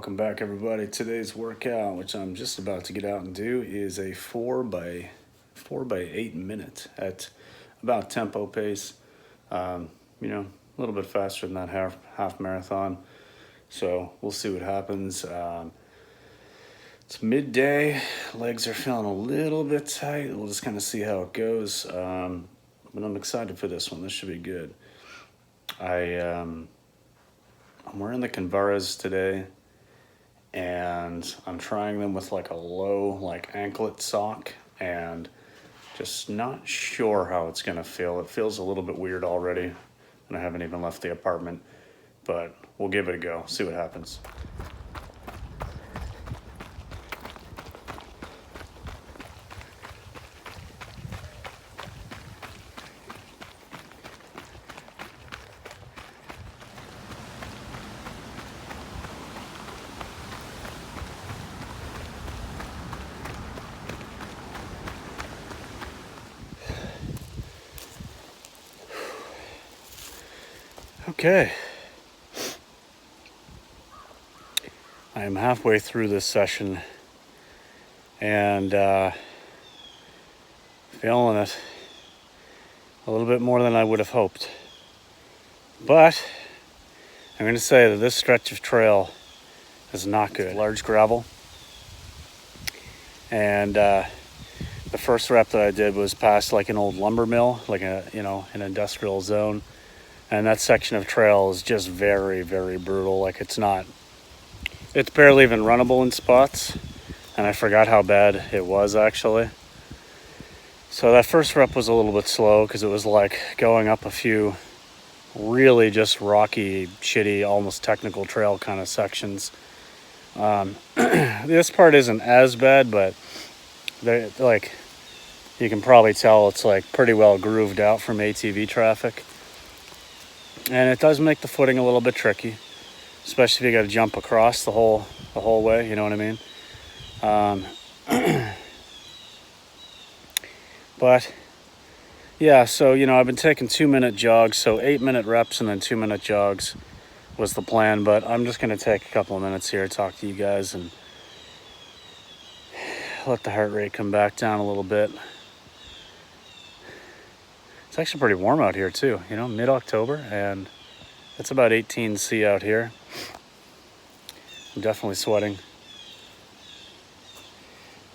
welcome back, everybody. Today's workout, which I'm just about to get out and do, is a 4 by 8 minute at about tempo pace. A little bit faster than that half marathon. So we'll see what happens. It's midday. Legs are feeling a little bit tight. We'll just kind of see how it goes. But I'm excited for this one. This should be good. I'm wearing the Kinvaras today, and I'm trying them with like a low anklet sock, and just not sure how it's gonna feel. It feels a little bit weird already, and I haven't even left the apartment, but we'll give it a go, see what happens. Okay. I am halfway through this session, and feeling it a little bit more than I would have hoped. But I'm going to say that this stretch of trail is not good. It's large gravel, and the first rep that I did was past like an old lumber mill, like an industrial zone. And that section of trail is just very, very brutal. It's barely even runnable in spots. And I forgot how bad it was actually. So that first rep was a little bit slow because it was like going up a few really just rocky, shitty, almost technical trail kind of sections. This part isn't as bad, but you can probably tell it's like pretty well grooved out from ATV traffic. And it does make the footing a little bit tricky, especially if you got to jump across the whole way, you know what I mean? But yeah, so I've been taking 2-minute jogs, so 8-minute reps and then 2-minute jogs was the plan. But I'm just going to take a couple of minutes here to talk to you guys and let the heart rate come back down a little bit. It's actually pretty warm out here too, mid-October, and it's about 18 C out here. I'm definitely sweating.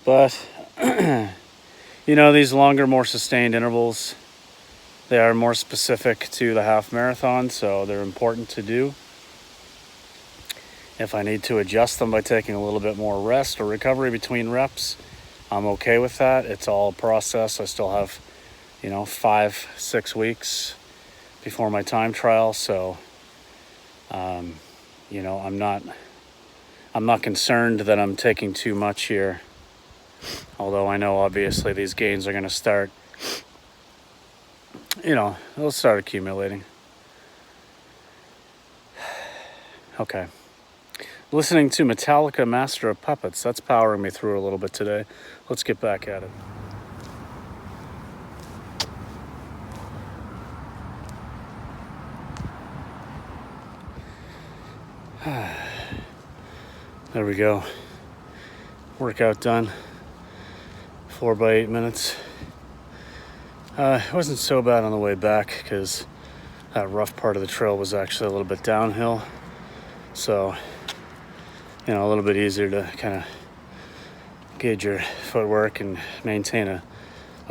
But, these longer, more sustained intervals, they are more specific to the half marathon, so they're important to do. If I need to adjust them by taking a little bit more rest or recovery between reps, I'm okay with that. It's all a process. I still have 5-6 weeks before my time trial, so I'm not concerned that I'm taking too much here, although I know obviously these gains are going to start, they'll start accumulating. Okay, listening to Metallica, Master of Puppets, that's powering me through a little bit today. Let's get back at it. There we go. Workout done. 4 by 8 minutes. It wasn't so bad on the way back because that rough part of the trail was actually a little bit downhill. So, a little bit easier to kind of gauge your footwork and maintain a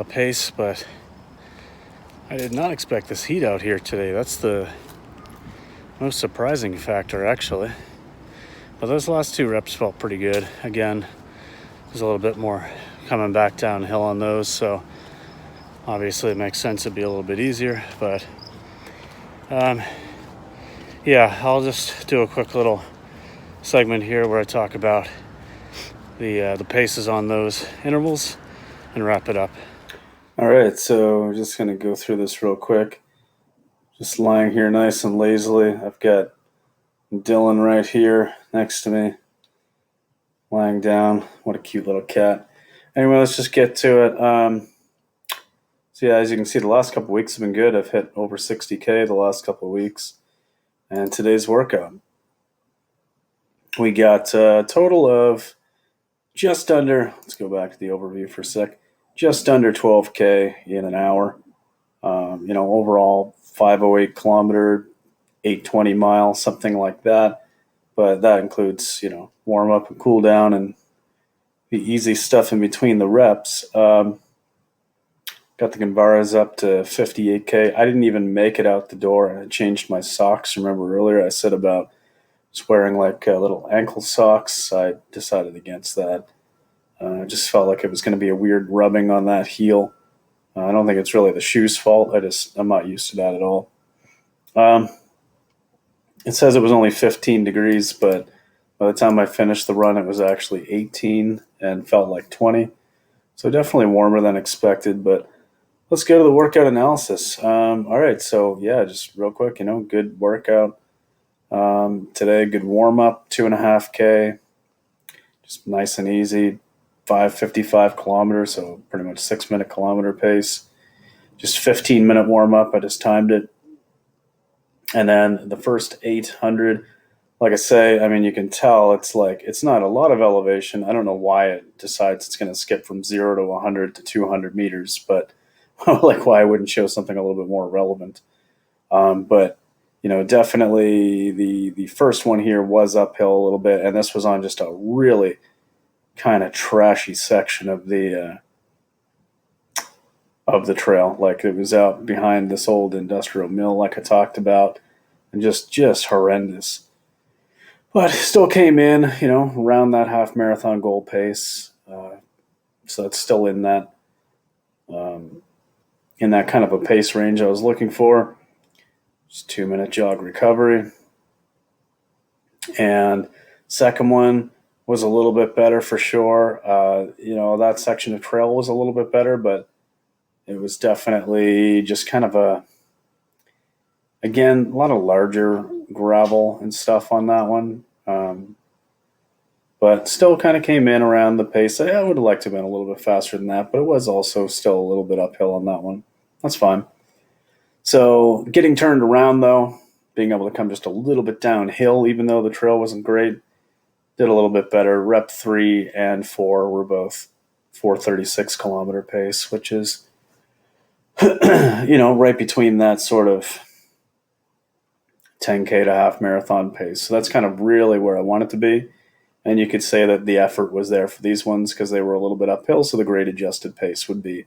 pace. But I did not expect this heat out here today. That's the most surprising factor, actually. But those last 2 reps felt pretty good. Again, there's a little bit more coming back downhill on those, so obviously it makes sense it'd be a little bit easier. But I'll just do a quick little segment here where I talk about the paces on those intervals and wrap it up. All right, so we're just gonna go through this real quick. Just lying here nice and lazily. I've got Dylan right here next to me, lying down. What a cute little cat. Anyway, let's just get to it. So as you can see, the last couple of weeks have been good. I've hit over 60K the last couple of weeks. And today's workout. We got a total of just under, let's go back to the overview for a sec, just under 12K in an hour. Overall 508 kilometer, 820 miles, something like that. But that includes, warm up and cool down and the easy stuff in between the reps. Got the Kinvaras up to 58K. I didn't even make it out the door. I changed my socks. Remember earlier I said about just wearing like little ankle socks. I decided against that. I just felt like it was going to be a weird rubbing on that heel. I don't think it's really the shoe's fault. I'm not used to that at all. It says it was only 15 degrees, but by the time I finished the run, it was actually 18 and felt like 20. So definitely warmer than expected, but let's go to the workout analysis. All right, so yeah, just real quick, good workout today. Good warm up, 2.5K, just nice and easy. 5:55 kilometers, so pretty much 6-minute kilometer pace. Just 15-minute warm up. I just timed it, and then the first 800. Like I say, I mean, you can tell it's not a lot of elevation. I don't know why it decides it's going to skip from 0 to 100 to 200 meters, but like why I wouldn't show something a little bit more relevant. But definitely the first one here was uphill a little bit, and this was on just a really kind of trashy section of the trail. Like it was out behind this old industrial mill, like I talked about, and just horrendous. But still came in, around that half marathon goal pace. So it's still in that kind of a pace range I was looking for. Just 2-minute jog recovery. And second one was a little bit better for sure. That section of trail was a little bit better, but it was definitely just kind of again, a lot of larger gravel and stuff on that one. But still kind of came in around the pace. I would have liked to have been a little bit faster than that, but it was also still a little bit uphill on that one. That's fine. So getting turned around, though, being able to come just a little bit downhill, even though the trail wasn't great, did a little bit better. Rep 3 and 4 were both 4:36 kilometer pace, which is, right between that sort of 10K to half marathon pace. So that's kind of really where I want it to be. And you could say that the effort was there for these ones because they were a little bit uphill, so the grade adjusted pace would be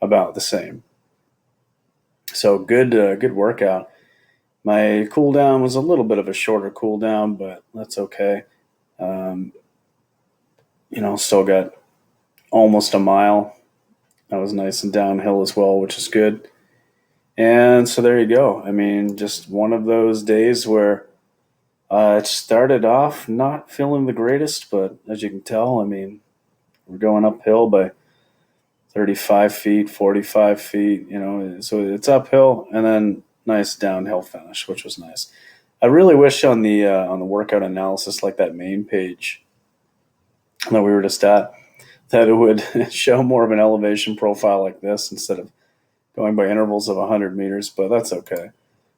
about the same. So good workout. My cool down was a little bit of a shorter cool down, but that's okay. Still got almost a mile. That was nice and downhill as well, which is good. And so there you go. I mean, just one of those days where it started off not feeling the greatest, but as you can tell, I mean, we're going uphill by 35 feet, 45 feet, so it's uphill and then nice downhill finish, which was nice. I really wish on the workout analysis, like that main page that we were just at, that it would show more of an elevation profile like this instead of going by intervals of 100 meters, but that's okay.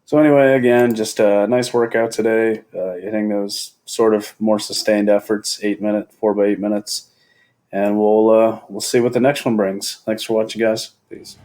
So anyway, again, just a nice workout today, hitting those sort of more sustained efforts, 4 by 8 minutes, and we'll see what the next one brings. Thanks for watching, guys. Peace.